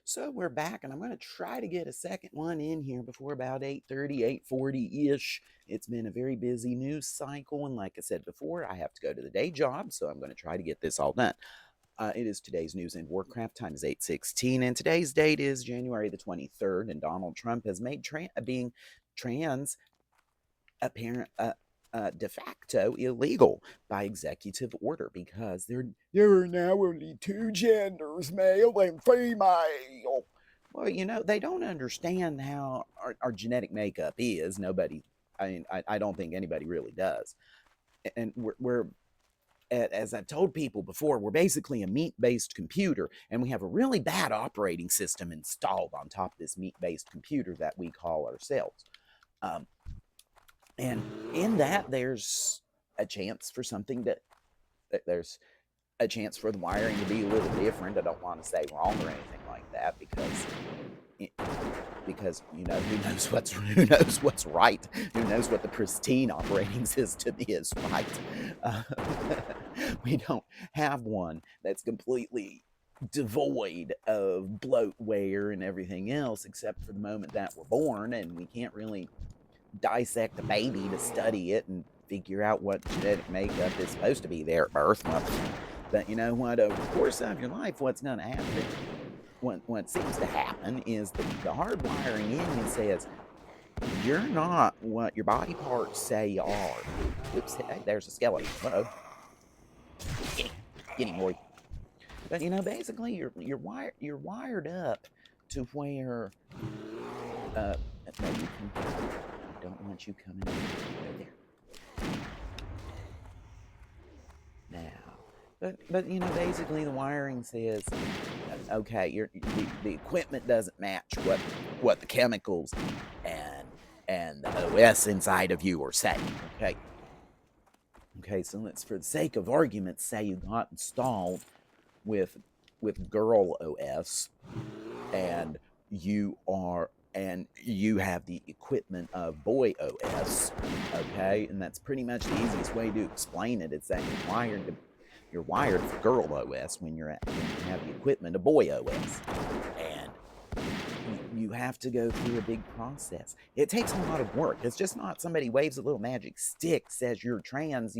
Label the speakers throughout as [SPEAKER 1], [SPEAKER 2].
[SPEAKER 1] So we're back, and I'm going to try to get a second one in here before about 8:30, 8:40-ish. It's been a very busy news cycle, and like I said before, I have to go to the day job, so I'm going to try to get this all done. It is today's news in Warcraft. Time is 8:16, and today's date is January the 23rd, and Donald Trump has made being trans apparent de facto illegal by executive order because there are now only two genders, male and female. Well, they don't understand how our genetic makeup is. Nobody, I mean, I don't think anybody really does. And as I've told people before, we're basically a meat based computer, and we have a really bad operating system installed on top of this meat based computer that we call ourselves. Um, and in that, there's a chance for there's a chance for the wiring to be a little different. I don't want to say wrong or anything like that because who knows what's right, who knows what the pristine operating system is, right? Uh, we don't have one that's completely devoid of bloatware and everything else, except for the moment that we're born, and we can't really dissect a baby to study it and figure out what genetic makeup is supposed to be there at birth. But you know what? Over the course of your life, what's going to happen? What seems to happen is the hardwiring in you says you're not what your body parts say you are. Oops! Hey, there's a skeleton. Uh-oh. Get him, Rory. But basically, you're wired up to where no, you can. I don't want you coming over there. Now, but basically the wiring says, okay, the equipment doesn't match what the chemicals and the OS inside of you are saying. Okay, so let's, for the sake of argument, say you got installed with girl OS, and you have the equipment of boy OS, okay? And that's pretty much the easiest way to explain it. It's that you're wired for girl OS when you have the equipment of boy OS. And you have to go through a big process. It takes a lot of work. It's just not somebody waves a little magic stick, says you're trans,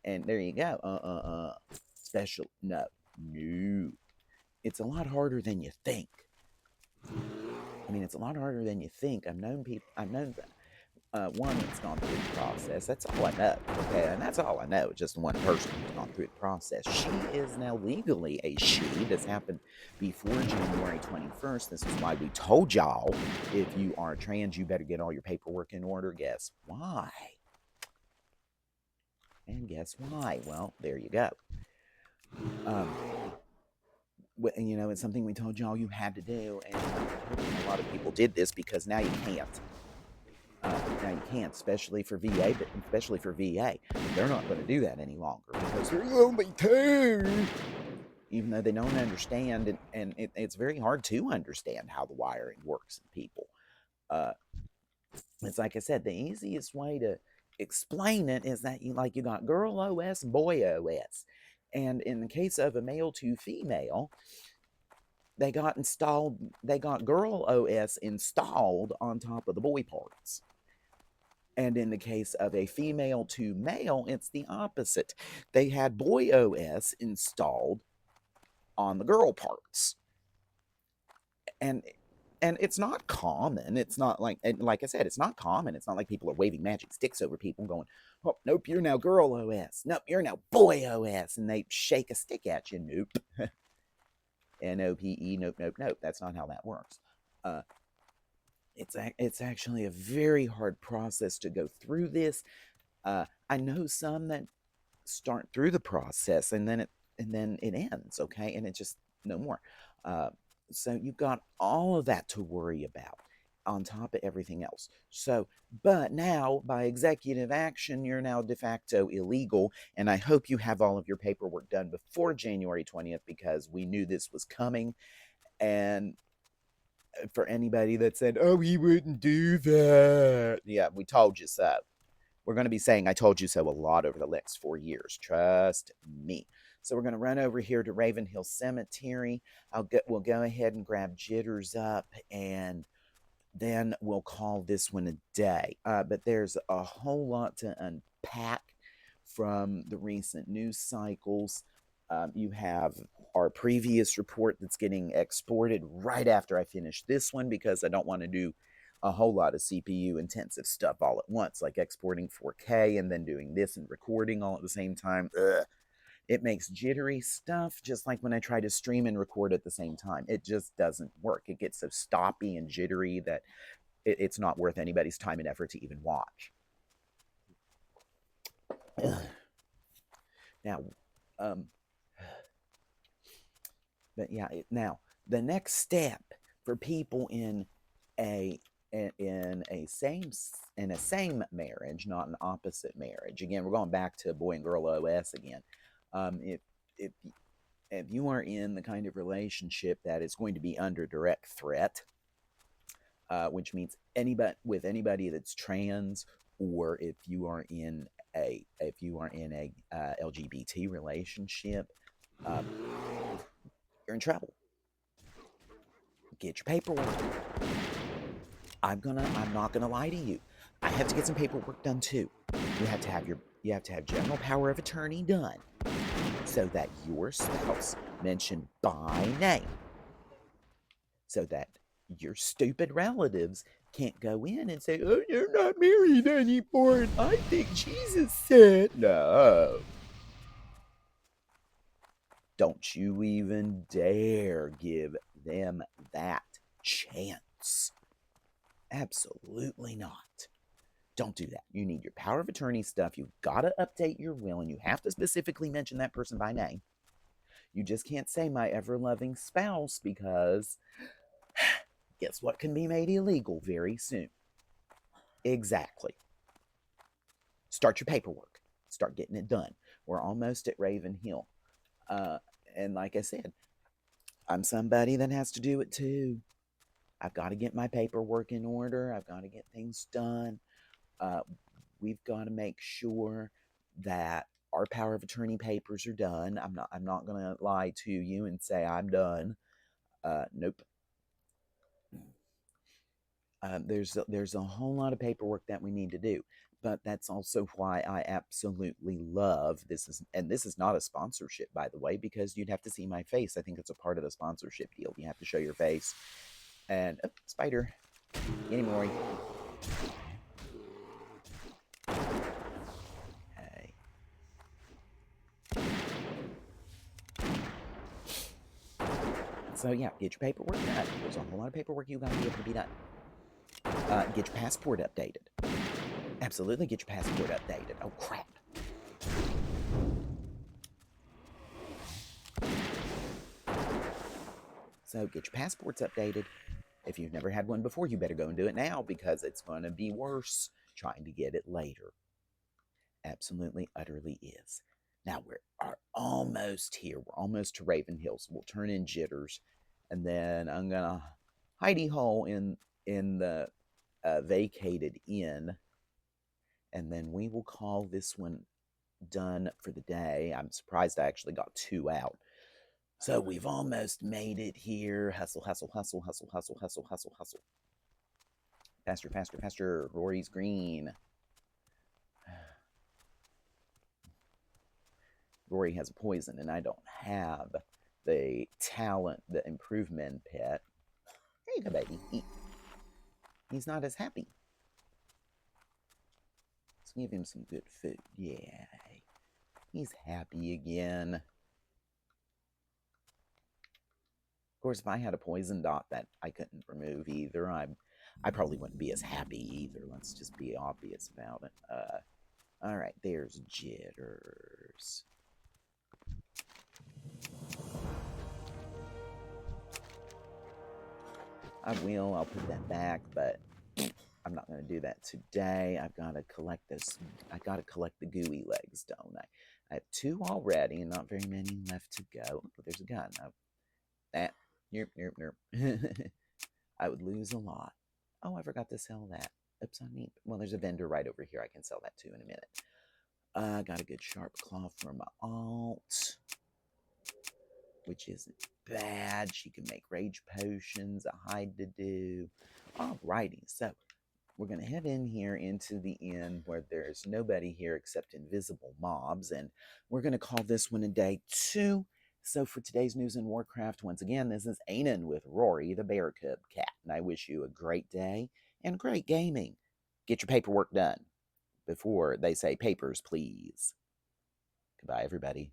[SPEAKER 1] and there you go. Special, no. It's a lot harder than you think. I mean, it's a lot harder than you think. I've known one that's gone through the process. That's all I know. Okay, and that's all I know. Just one person who's gone through the process. She is now legally a she. This happened before January 21st. This is why we told y'all, if you are trans, you better get all your paperwork in order. Guess why? And guess why? Well, there you go. It's something we told y'all you had to do, and a lot of people did this because now you can't. Now you can't, especially for VA, but especially for VA. They're not going to do that any longer because there's only two. Even though they don't understand, and it's very hard to understand how the wiring works in people. It's like I said, the easiest way to explain it is that you got girl OS, boy OS. And in the case of a male to female, they got girl OS installed on top of the boy parts. And in the case of a female to male, it's the opposite. They had boy OS installed on the girl parts. And it's not common. It's not like I said, it's not common. It's not like people are waving magic sticks over people going, oh, nope, you're now girl OS. Nope, you're now boy OS. And they shake a stick at you. Nope. NOPE, nope, nope, nope. That's not how that works. It's actually a very hard process to go through this. I know some that start through the process and then it ends, okay, and it's just no more. So you've got all of that to worry about on top of everything else. So, but now by executive action, you're now de facto illegal, and I hope you have all of your paperwork done before January 20th because we knew this was coming. And for anybody that said, oh, he wouldn't do that, yeah, we told you so. We're going to be saying I told you so a lot over the next 4 years. Trust me. So we're going to run over here to Ravenhill Cemetery. We'll go ahead and grab Jitters up, and then we'll call this one a day. But there's a whole lot to unpack from the recent news cycles. You have our previous report that's getting exported right after I finish this one because I don't want to do a whole lot of CPU intensive stuff all at once, like exporting 4K and then doing this and recording all at the same time. Ugh. It makes jittery stuff, just like when I try to stream and record at the same time. It just doesn't work. It gets so stoppy and jittery that it's not worth anybody's time and effort to even watch. Now, but yeah, now the next step for people in a same marriage, not an opposite marriage. Again, we're going back to boy and girl OS again. If you are in the kind of relationship that is going to be under direct threat, which means anybody that's trans, or if you are in a LGBT relationship, you're in trouble. Get your paperwork. I'm not gonna lie to you. I have to get some paperwork done too. You have to have general power of attorney done so that your spouse mentioned by name, so that your stupid relatives can't go in and say, "Oh, you're not married anymore," and I think Jesus said no. Don't you even dare give them that chance. Absolutely not. Don't do that. You need your power of attorney stuff. You've got to update your will, and you have to specifically mention that person by name. You just can't say my ever-loving spouse, because guess what can be made illegal very soon? Exactly. Start your paperwork. Start getting it done. We're almost at Ravenhill. And like I said, I'm somebody that has to do it too. I've got to get my paperwork in order. I've got to get things done. We've got to make sure that our power of attorney papers are done. I'm not going to lie to you and say I'm done. Nope. There's a whole lot of paperwork that we need to do, but that's also why I absolutely love this. This is not a sponsorship, by the way, because you'd have to see my face. I think it's a part of the sponsorship deal. You have to show your face. And spider, get him, Rory. Okay. So yeah, get your paperwork done. There's a whole lot of paperwork you got to be able to be done. Get your passport updated. Absolutely, get your passport updated. Oh crap. So get your passports updated. If you've never had one before, you better go and do it now, because it's going to be worse trying to get it later. Absolutely, utterly is. Now we are almost here. We're almost to Ravenhill, so we'll turn in Jitters, and then I'm gonna hidey hole in the vacated inn, and then we will call this one done for the day. I'm surprised I actually got 2 out. So we've almost made it here. Hustle, hustle, hustle, hustle, hustle, hustle, hustle, hustle. Faster, faster, faster. Rory's green. Rory has a poison, and I don't have the talent, the improvement pet. There you go, baby. He's not as happy. Let's give him some good food. Yeah. He's happy again. Of course, if I had a poison dot that I couldn't remove either, I probably wouldn't be as happy either. Let's just be obvious about it. All right, there's Jitters. I'll put that back, but I'm not going to do that today. I've got to collect this. I got to collect the gooey legs, don't I? I have 2 already, and not very many left to go. Oh, there's a gun. Oh, that. Nerp, nerp, nerp. I would lose a lot. Oh, I forgot to sell that. Oops on me. Well, there's a vendor right over here. I can sell that too in a minute. Got a good sharp claw for my alt. which isn't bad. She can make rage potions, a hide to do. Alrighty, so we're going to head in here into the inn where there's nobody here except invisible mobs, and we're going to call this one a day 2. So for today's news in Warcraft, once again, this is Ainann with Rory, the bear cub cat, and I wish you a great day and great gaming. Get your paperwork done before they say papers, please. Goodbye, everybody.